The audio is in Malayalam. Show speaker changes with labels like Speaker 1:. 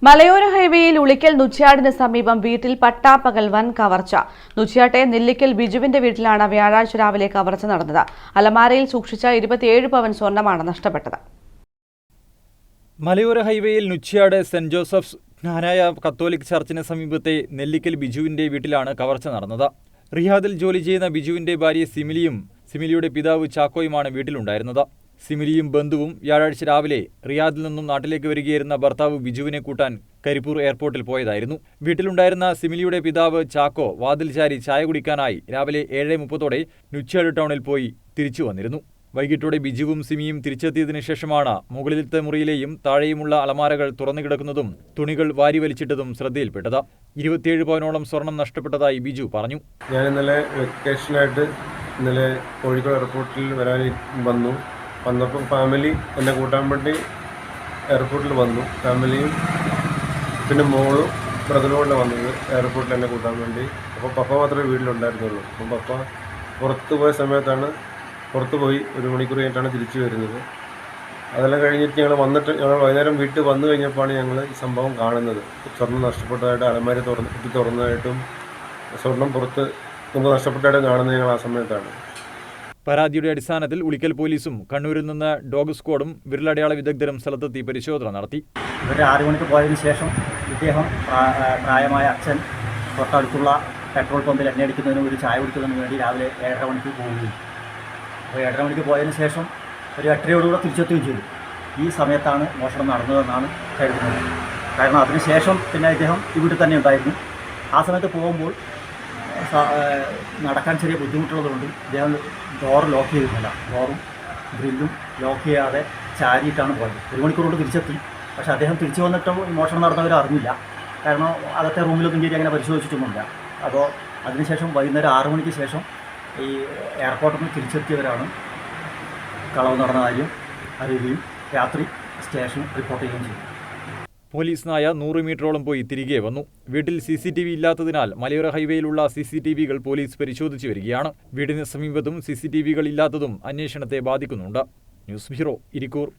Speaker 1: മലയോര ഹൈവേയിൽ ഉളിക്കൽ നുച്ച്യാടിന് സമീപം വീട്ടിൽ പട്ടാപ്പകൽ വൻ കവർച്ച. നുച്ച്യാട്ടെ നെല്ലിക്കൽ ബിജുവിന്റെ വീട്ടിലാണ് വ്യാഴാഴ്ച രാവിലെ കവർച്ച നടന്നത്. അലമാരയിൽ സൂക്ഷിച്ച 27 പവൻ സ്വർണ്ണമാണ് നഷ്ടപ്പെട്ടത്.
Speaker 2: മലയോര ഹൈവേയിൽ നുച്ച്യാട് സെന്റ് ജോസഫ്സ് ജ്ഞാനായ കത്തോലിക് ചർച്ചിന് സമീപത്തെ നെല്ലിക്കൽ ബിജുവിന്റെ വീട്ടിലാണ് കവർച്ച നടന്നത്. റിയാദിൽ ജോലി ചെയ്യുന്ന ബിജുവിന്റെ ഭാര്യ സിമിലിയും സിമിലിയുടെ പിതാവ് ചാക്കോയുമാണ് വീട്ടിലുണ്ടായിരുന്നത്. സിമിലിയും ബന്ധുവും വ്യാഴാഴ്ച രാവിലെ റിയാദിൽ നിന്നും നാട്ടിലേക്ക് വരികയായിരുന്ന ഭർത്താവ് ബിജുവിനെ കൂട്ടാൻ കരിപ്പൂർ എയർപോർട്ടിൽ പോയതായിരുന്നു. വീട്ടിലുണ്ടായിരുന്ന സിമിലിയുടെ പിതാവ് ചാക്കോ വാതിൽ ചാരി ചായ കുടിക്കാനായി രാവിലെ 7:30 നുച്ച്യാട് ടൗണിൽ പോയി തിരിച്ചു വന്നിരുന്നു. വൈകിട്ടോടെ ബിജുവും സിമിയും തിരിച്ചെത്തിയതിനു ശേഷമാണ് മുകളിലത്തെ മുറിയിലെയും താഴെയുമുള്ള അലമാരകൾ തുറന്നുകിടക്കുന്നതും തുണികൾ വാരി വലിച്ചിട്ടതും ശ്രദ്ധയിൽപ്പെട്ടത്. 27 പവനോളം സ്വർണം നഷ്ടപ്പെട്ടതായി ബിജു പറഞ്ഞു.
Speaker 3: ഞാൻ ഇന്നലെ വെക്കേഷനായിട്ട് കോഴിക്കോട് എയർപോർട്ടിൽ വരാൻ വന്നപ്പോൾ ഫാമിലി എന്നെ കൂട്ടാൻ വേണ്ടി എയർപോർട്ടിൽ വന്നു. ഫാമിലിയും പിന്നെ മോളും ബ്രദറുമാണ് വന്നത് എയർപോർട്ടിൽ എന്നെ കൂട്ടാൻ വേണ്ടി. അപ്പോൾ പപ്പ മാത്രമേ വീട്ടിലുണ്ടായിരുന്നുള്ളൂ. അപ്പം പപ്പ പുറത്തു പോയ സമയത്താണ് പുറത്തു പോയി 1 മണിക്കൂർ കഴിഞ്ഞിട്ടാണ് തിരിച്ചു വരുന്നത്. അതെല്ലാം കഴിഞ്ഞിട്ട് ഞങ്ങൾ വൈകുന്നേരം വീട്ടിൽ വന്നു കഴിഞ്ഞപ്പോഴാണ് ഞങ്ങൾ ഈ സംഭവം കാണുന്നത്. സ്വർണ്ണം നഷ്ടപ്പെട്ടതായിട്ട് അലമാരി തുറന്നതായിട്ടും സ്വർണം പുറത്ത് നമുക്ക് നഷ്ടപ്പെട്ടതായിട്ടും കാണുന്നത് ഞങ്ങൾ ആ സമയത്താണ്.
Speaker 2: പരാതിയുടെ അടിസ്ഥാനത്തിൽ ഉളിക്കൽ പോലീസും കണ്ണൂരിൽ നിന്ന് ഡോഗ് സ്ക്വാഡും വിരലടയാള വിദഗ്ധരും സ്ഥലത്തെത്തി പരിശോധന നടത്തി.
Speaker 4: ഇവർ 6 മണിക്ക് പോയതിനു ശേഷം ഇദ്ദേഹം പ്രായമായ അച്ഛൻ തൊട്ടടുത്തുള്ള പെട്രോൾ പമ്പിൽ എണ്ണയടിക്കുന്നതിന് ഒരു ചായ കുടിക്കുന്നതിന് വേണ്ടി രാവിലെ 7:30 മണിക്ക് പോവുകയും അപ്പോൾ 7:30 മണിക്ക് പോയതിനു ശേഷം ഒരു 8:30 തിരിച്ചെത്തുകയും ചെയ്തു. ഈ സമയത്താണ് മോഷണം നടന്നതെന്നാണ് കരുതുന്നത്. കാരണം അതിനുശേഷം പിന്നെ ഇദ്ദേഹം ഇവിടെ തന്നെ ഉണ്ടായിരുന്നു. ആ സമയത്ത് പോകുമ്പോൾ നടക്കാൻ ചെറിയ ബുദ്ധിമുട്ടുള്ളതുകൊണ്ട് ഇദ്ദേഹം ഡോറ് ലോക്ക് ചെയ്തിരുന്നില്ല. ഡോറും ഗ്രില്ലും ലോക്ക് ചെയ്യാതെ ചാരിയിട്ടാണ് പോയത്. 1 മണിക്കൂർ കൊണ്ട് തിരിച്ചെത്തി. പക്ഷേ അദ്ദേഹം തിരിച്ചു വന്നിട്ടും മോഷണം നടന്നവർ അറിഞ്ഞില്ല. കാരണം അകത്തെ റൂമിലൊന്നും കയറി അങ്ങനെ പരിശോധിച്ചിട്ടൊന്നുമില്ല. അപ്പോൾ അതിനുശേഷം വൈകുന്നേരം 6 മണിക്ക് ശേഷം ഈ എയർപോർട്ടിൽ നിന്ന് തിരിച്ചെത്തിയവരാണ് കളവ് നടന്ന കാര്യം അറിയുകയും രാത്രി സ്റ്റേഷനിൽ റിപ്പോർട്ട് ചെയ്യുകയും ചെയ്തു.
Speaker 2: പോലീസ് നായ 100 മീറ്ററോളം പോയി തിരികെ വന്നു. വീട്ടിൽ CCTV ഇല്ലാത്തതിനാൽ മലയോര ഹൈവേയിലുള്ള CCTVകൾ പോലീസ് പരിശോധിച്ചു വരികയാണ്. വീടിന് സമീപത്തും CCTVകൾ ഇല്ലാത്തതും അന്വേഷണത്തെ ബാധിക്കുന്നുണ്ട്. News bureau, Irikkur.